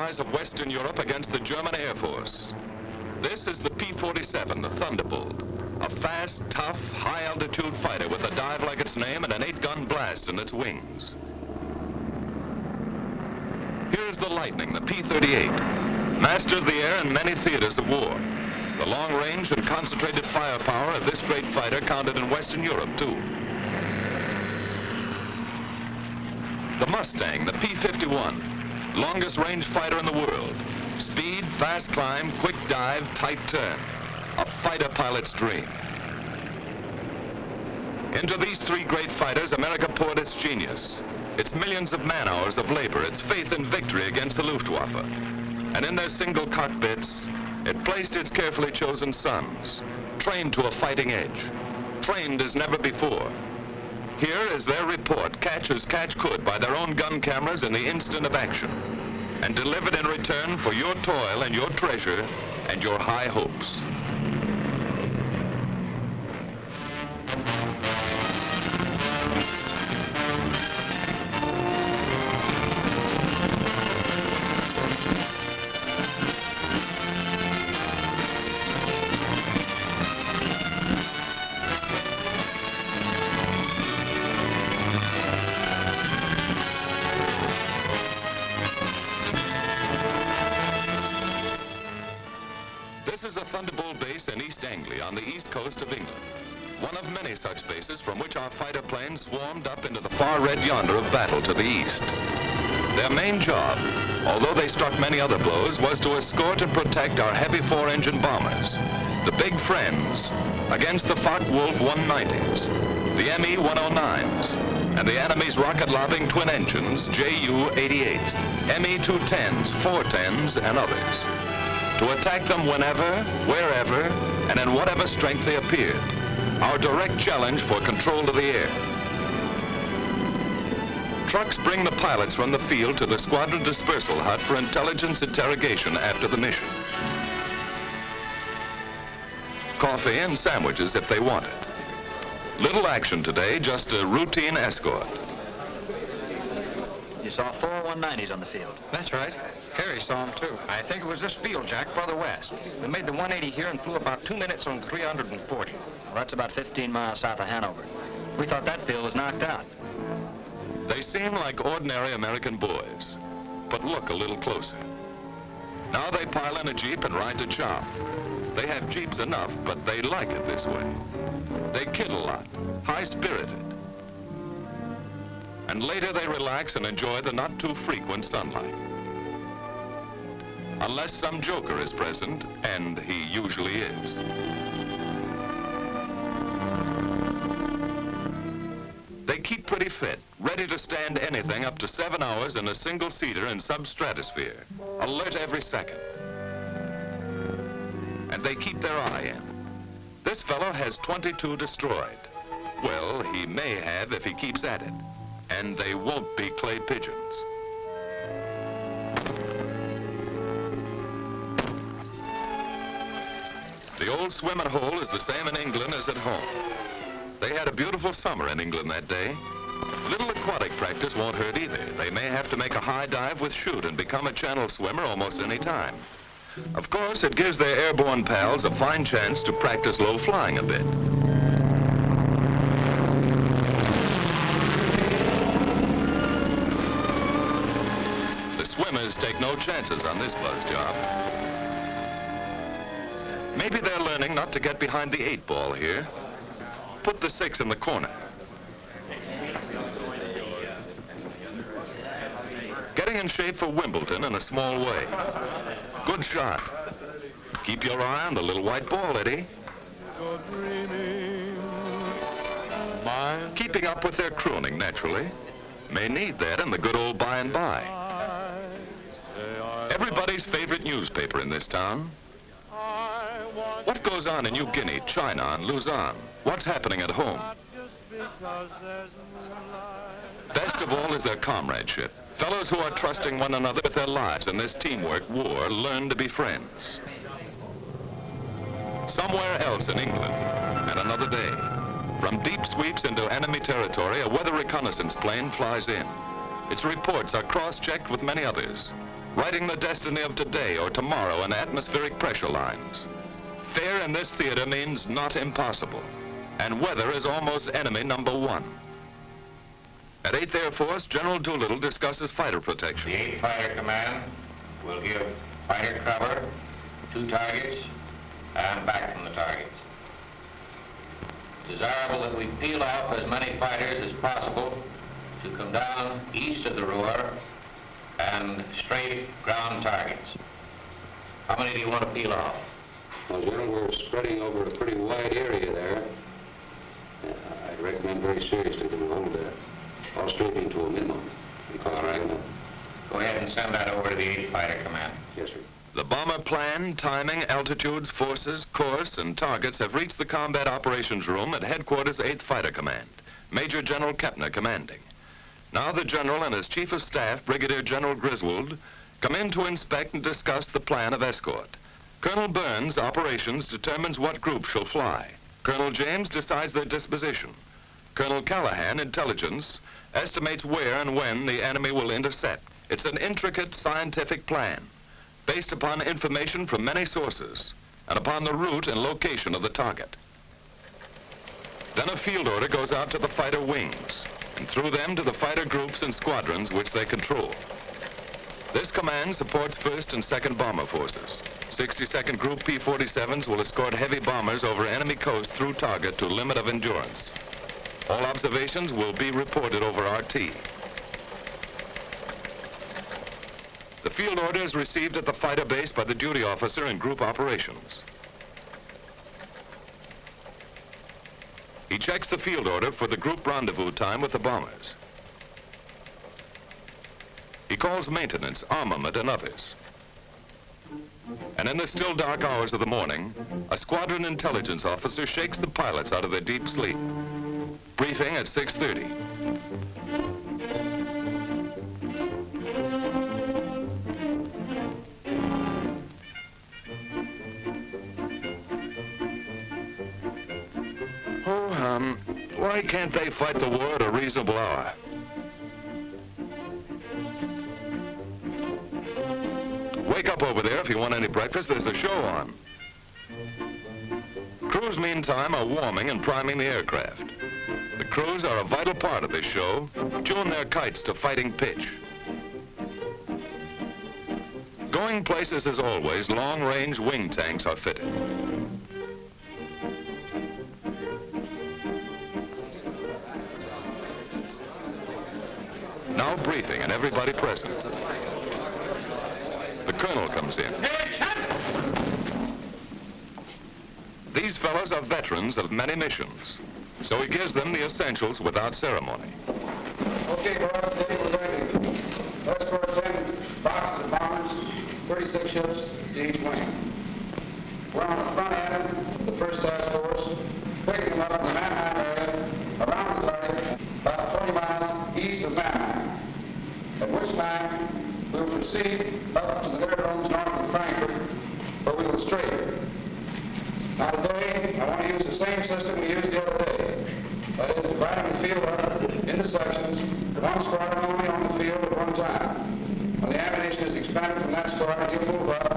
skies of Western Europe against the German Air Force. This is the P-47, the Thunderbolt, a fast, tough, high-altitude fighter with a dive like its name and an 8-gun blast in its wings. Here's the Lightning, the P-38, master of the air in many theaters of war. The long range and concentrated firepower of this great fighter counted in Western Europe, too. The Mustang, the P-51, longest range fighter in the world. Speed, fast climb, quick dive, tight turn. A fighter pilot's dream. Into these three great fighters, America poured its genius, its millions of man-hours of labor, its faith in victory against the Luftwaffe. And in their single cockpits, it placed its carefully chosen sons, trained to a fighting edge, trained as never before. Here is their report, catch as catch could by their own gun cameras in the instant of action, and delivered in return for your toil and your treasure and your high hopes. This is a Thunderbolt base in East Anglia on the east coast of England. One of many such bases from which our fighter planes swarmed up into the far red yonder of battle to the east. Their main job, although they struck many other blows, was to escort and protect our heavy 4-engine bombers, the big friends, against the Focke-Wulf 190s, the ME 109s, and the enemy's rocket-lobbing twin engines, Ju-88s, ME 210s, 410s, and others. To attack them whenever, wherever, and in whatever strength they appeared. Our direct challenge for control of the air. Trucks bring the pilots from the field to the squadron dispersal hut for intelligence interrogation after the mission. Coffee and sandwiches if they want it. Little action today, just a routine escort. You saw 4 190s on the field. That's right. Harry saw them, too. I think it was this field, Jack, further west. We made the 180 here and flew about 2 minutes on 340. Well, that's about 15 miles south of Hanover. We thought that field was knocked out. They seem like ordinary American boys, but look a little closer. Now they pile in a Jeep and ride to chop. They have Jeeps enough, but they like it this way. They kid a lot, high-spirited. And later they relax and enjoy the not-too-frequent sunlight. Unless some joker is present, and he usually is. They keep pretty fit, ready to stand anything up to 7 hours in a single-seater in sub-stratosphere, alert every second. And they keep their eye in. This fellow has 22 destroyed. Well, he may have if he keeps at it. And they won't be clay pigeons. The old swimming hole is the same in England as at home. They had a beautiful summer in England that day. Little aquatic practice won't hurt either. They may have to make a high dive with chute and become a channel swimmer almost any time. Of course, it gives their airborne pals a fine chance to practice low flying a bit. The swimmers take no chances on this buzz job. Maybe they're learning not to get behind the 8-ball here. Put the 6 in the corner. Getting in shape for Wimbledon in a small way. Good shot. Keep your eye on the little white ball, Eddie. Keeping up with their crooning, naturally. May need that in the good old by and by. Everybody's favorite newspaper in this town. What goes on in New Guinea, China, and Luzon? What's happening at home? Best of all is their comradeship. Fellows who are trusting one another with their lives in this teamwork war learn to be friends. Somewhere else in England, and another day, from deep sweeps into enemy territory, a weather reconnaissance plane flies in. Its reports are cross-checked with many others. writing the destiny of today or tomorrow in atmospheric pressure lines. Fair in this theater means not impossible, and weather is almost enemy number one. At 8th Air Force, General Doolittle discusses fighter protection. The 8th Fighter Command will give fighter cover to targets and back from the targets. It's desirable that we peel off as many fighters as possible to come down east of the Ruhr and straight ground targets. How many do you want to peel off? Well, General, we're spreading over a pretty wide area there. I'd recommend very seriously that we hold all strafing to a minimum. All right. Go ahead and send that over to the 8th Fighter Command. Yes, sir. The bomber plan, timing, altitudes, forces, course, and targets have reached the combat operations room at Headquarters 8th Fighter Command. Major General Kepner commanding. Now the General and his Chief of Staff, Brigadier General Griswold, come in to inspect and discuss the plan of escort. Colonel Burns, operations, determines what group shall fly. Colonel James decides their disposition. Colonel Callahan, intelligence, estimates where and when the enemy will intercept. It's an intricate scientific plan, based upon information from many sources, and upon the route and location of the target. Then a field order goes out to the fighter wings, and through them to the fighter groups and squadrons which they control. This command supports 1st and 2nd Bomber Forces. 62nd Group P-47s will escort heavy bombers over enemy coast through target to limit of endurance. All observations will be reported over RT. The field order is received at the fighter base by the duty officer in group operations. He checks the field order for the group rendezvous time with the bombers. He calls maintenance, armament, and others. And in the still dark hours of the morning, a squadron intelligence officer shakes the pilots out of their deep sleep. Briefing at 6:30. Why can't they fight the war at a reasonable hour? Wake up over there if you want any breakfast. There's a show on. Crews, meantime, are warming and priming the aircraft. The crews are a vital part of this show. Tune their kites to fighting pitch. Going places as always, long-range wing tanks are fitted. Now briefing and everybody present. The colonel comes in. These fellows are veterans of many missions, so he gives them the essentials without ceremony. Okay, boys, today we're ready. Let's go 10 boxes of bombers, 36 ships to each wing. We're on the front end of the first task force, picking them up in the Mannheim area, around the target, about 20 miles east of Mannheim, at which time we will proceed up to the aerodromes north of Frankfurt, where we will straight. Now today, I want to use the same system we used the other day. That is, dividing the field up into sections, one squadron only on the field at one time. When the ammunition is expended from that squadron, you move up